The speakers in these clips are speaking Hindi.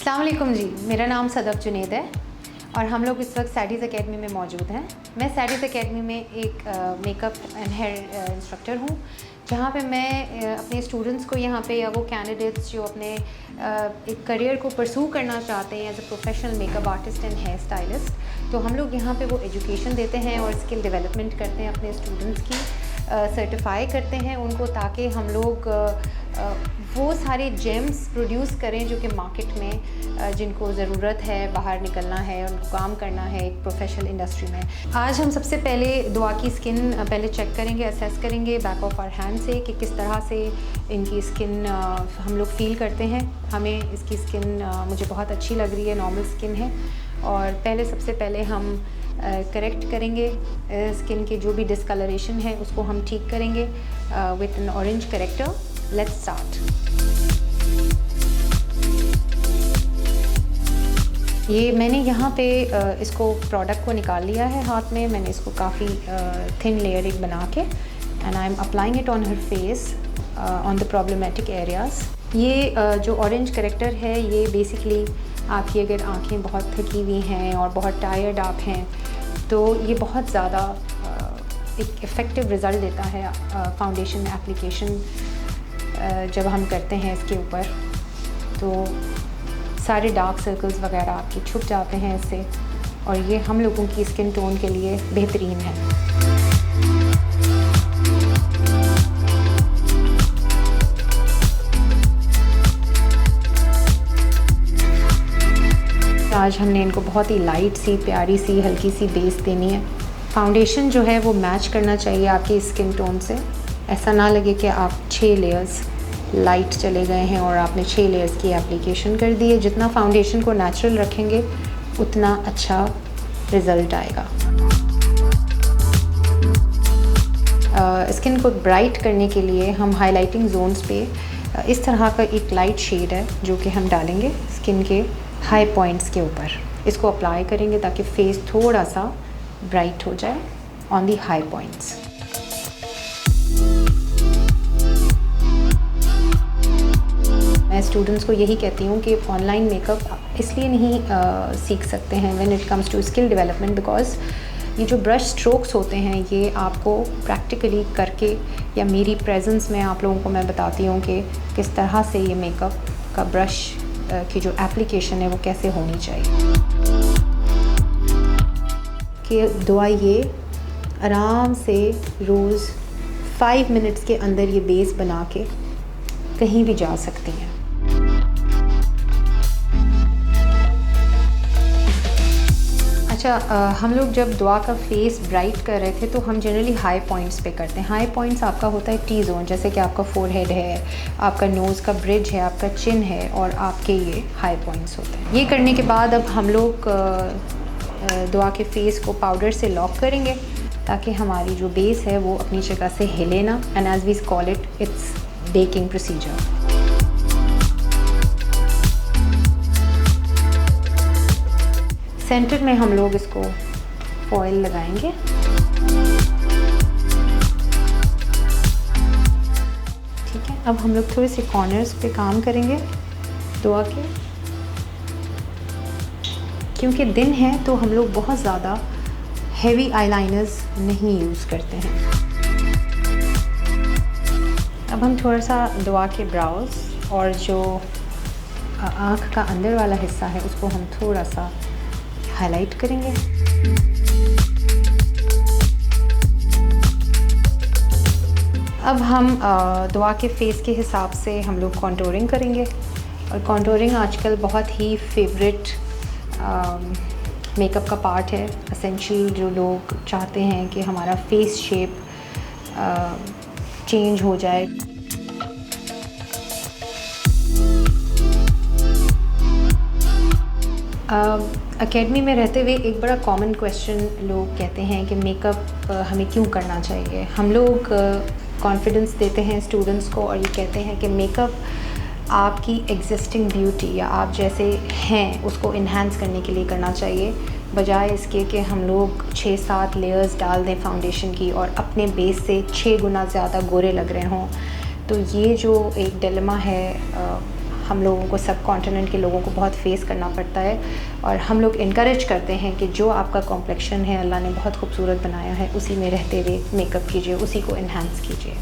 अस्सलाम वालेकुम जी, मेरा नाम सदफ जुनेद है और हम लोग इस वक्त सैडीज़ एकेडमी में मौजूद हैं। मैं सैडीज़ एकेडमी में एक मेकअप एंड हेयर इंस्ट्रक्टर हूँ, जहाँ पे मैं अपने स्टूडेंट्स को यहाँ पे या वो कैंडिडेट्स जो अपने एक करियर को परसू करना चाहते हैं as a professional makeup artist and hair stylist, तो हम लोग यहाँ पे वो एजुकेशन देते हैं और स्किल डेवलपमेंट करते हैं अपने स्टूडेंट्स की, सर्टिफाई करते हैं उनको, ताकि हम लोग वो सारे जेम्स प्रोड्यूस करें जो कि मार्केट में जिनको ज़रूरत है, बाहर निकलना है, उनको काम करना है एक प्रोफेशनल इंडस्ट्री में। आज हम सबसे पहले दुआ की स्किन पहले चेक करेंगे, असेस करेंगे बैक ऑफ आवर हैंड से कि किस तरह से इनकी स्किन हम लोग फील करते हैं। हमें इसकी स्किन मुझे बहुत अच्छी लग रही है, नॉर्मल स्किन है। और पहले सबसे पहले हम करेक्ट करेंगे स्किन के जो भी डिस्कलरेशन है उसको हम ठीक करेंगे with an orange character. Let's start. ये मैंने यहाँ पे इसको प्रोडक्ट को निकाल लिया है हाथ में। मैंने इसको काफ़ी थिन लेयर एक बना के and I am applying it on her face on the problematic areas. ये जो ऑरेंज करेक्टर है ये बेसिकली आपकी अगर आँखें बहुत थकी हुई हैं और बहुत टायर्ड आप हैं तो ये बहुत ज़्यादा एक इफ़ेक्टिव रिज़ल्ट देता है फाउंडेशन एप्लीकेशन जब हम करते हैं इसके ऊपर, तो सारे डार्क सर्कल्स वगैरह आपके छुप जाते हैं इससे, और ये हम लोगों की स्किन टोन के लिए बेहतरीन है। आज हमने इनको बहुत ही लाइट सी, प्यारी सी, हल्की सी बेस देनी है। फाउंडेशन जो है वो मैच करना चाहिए आपकी स्किन टोन से। ऐसा ना लगे कि आप 6 लेयर्स लाइट चले गए हैं और आपने 6 लेयर्स की एप्लीकेशन कर दी है। जितना फाउंडेशन को नेचुरल रखेंगे उतना अच्छा रिज़ल्ट आएगा। स्किन को ब्राइट करने के लिए हम हाइलाइटिंग जोन्स पे इस तरह का एक लाइट शेड है जो कि हम डालेंगे स्किन के हाई पॉइंट्स के ऊपर। इसको अप्लाई करेंगे ताकि फेस थोड़ा सा ब्राइट हो जाए ऑन दी हाई पॉइंट्स। मैं स्टूडेंट्स को यही कहती हूँ कि ऑनलाइन मेकअप इसलिए नहीं सीख सकते हैं when it comes to skill development, because ये जो ब्रश स्ट्रोक्स होते हैं ये आपको प्रैक्टिकली करके या मेरी प्रेजेंस में आप लोगों को मैं बताती हूँ कि किस तरह से ये मेकअप का ब्रश की जो एप्लीकेशन है वो कैसे होनी चाहिए। कि दुआ ये आराम से रोज़ 5 मिनट्स के अंदर ये बेस बना के कहीं भी जा सकती हैं। अच्छा, हम लोग जब दुआ का फेस ब्राइट कर रहे थे तो हम जनरली हाई पॉइंट्स पे करते हैं। हाई पॉइंट्स आपका होता है टी जोन, जैसे कि आपका फोरहेड है, आपका नोज़ का ब्रिज है, आपका चिन है, और आपके ये हाई पॉइंट्स होते हैं। ये करने के बाद अब हम लोग दुआ के फेस को पाउडर से लॉक करेंगे ताकि हमारी जो बेस है वो अपनी जगह से हिले ना, and as we call it, it's baking procedure. Centre में हम लोग इसको फॉयल लगाएंगे। ठीक है, अब हम लोग थोड़े से कॉर्नर्स पे काम करेंगे दुआ के। क्योंकि दिन है तो हम लोग बहुत ज़्यादा हेवी आईलाइनर्स नहीं यूज़ करते हैं। अब हम थोड़ा सा दुआ के ब्राउज और जो आँख का अंदर वाला हिस्सा है उसको हम थोड़ा सा हाईलाइट करेंगे। अब हम दुआ के फेस के हिसाब से हम लोग कॉन्टोरिंग करेंगे, और कॉन्टोरिंग आजकल बहुत ही फेवरेट मेकअप का पार्ट है, एसेंशियल। जो लोग चाहते हैं कि हमारा फेस शेप चेंज हो जाए। एकेडमी में रहते हुए एक बड़ा कॉमन क्वेश्चन लोग कहते हैं कि मेकअप हमें क्यों करना चाहिए। हम लोग कॉन्फिडेंस देते हैं स्टूडेंट्स को और ये कहते हैं कि मेकअप आपकी एग्जिस्टिंग ब्यूटी या आप जैसे हैं उसको इन्हांस करने के लिए करना चाहिए, बजाय इसके कि हम लोग 6-7 लेयर्स डाल दें फाउंडेशन की और अपने बेस से 6 गुना ज़्यादा गोरे लग रहे हों। तो ये जो एक डिलेमा है हम लोगों को, सब कॉन्टिनेंट के लोगों को बहुत फेस करना पड़ता है। और हम लोग इनकरेज करते हैं कि जो आपका कॉम्प्लेक्शन है अल्लाह ने बहुत खूबसूरत बनाया है, उसी में रहते हुए मेकअप कीजिए, उसी को इन्हांस कीजिए।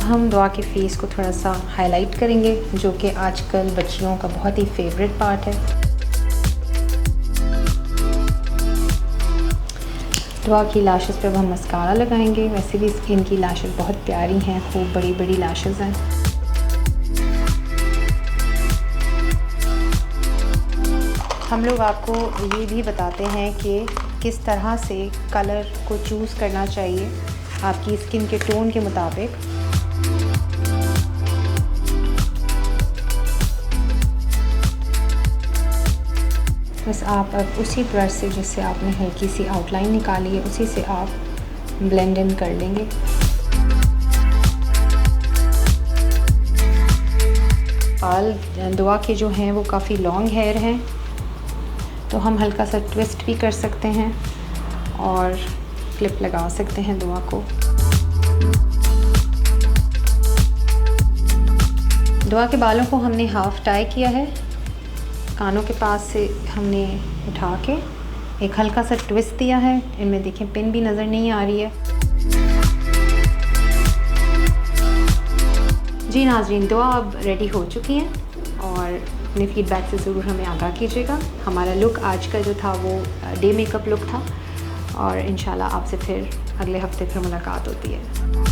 हम दुआ के फेस को थोड़ा सा हाईलाइट करेंगे, जो कि आजकल बच्चियों का बहुत ही फेवरेट पार्ट है। दुआ की लैशेस पे अब हम मस्कारा लगाएंगे। वैसे भी इनकी लैशेस बहुत प्यारी हैं, खूब बड़ी बड़ी लैशेस हैं। हम लोग आपको ये भी बताते हैं कि किस तरह से कलर को चूज़ करना चाहिए आपकी स्किन के टोन के मुताबिक। बस आप अब उसी ब्रश से जिससे आपने हल्की सी आउटलाइन निकाली है, उसी से आप ब्लेंड इन कर लेंगे। बाल दुआ के जो हैं वो काफ़ी लॉन्ग हेयर हैं, तो हम हल्का सा ट्विस्ट भी कर सकते हैं और क्लिप लगा सकते हैं दुआ को। दुआ के बालों को हमने हाफ़ टाई किया है, कानों के पास से हमने उठा के एक हल्का सा ट्विस्ट दिया है। इनमें देखें पिन भी नज़र नहीं आ रही है। जी नाज़रीन, दुआ अब रेडी हो चुकी हैं और अपने फीडबैक से ज़रूर हमें आगाह कीजिएगा। हमारा लुक आज का जो था वो डे मेकअप लुक था और इंशाल्लाह आपसे फिर अगले हफ्ते फिर मुलाकात होती है।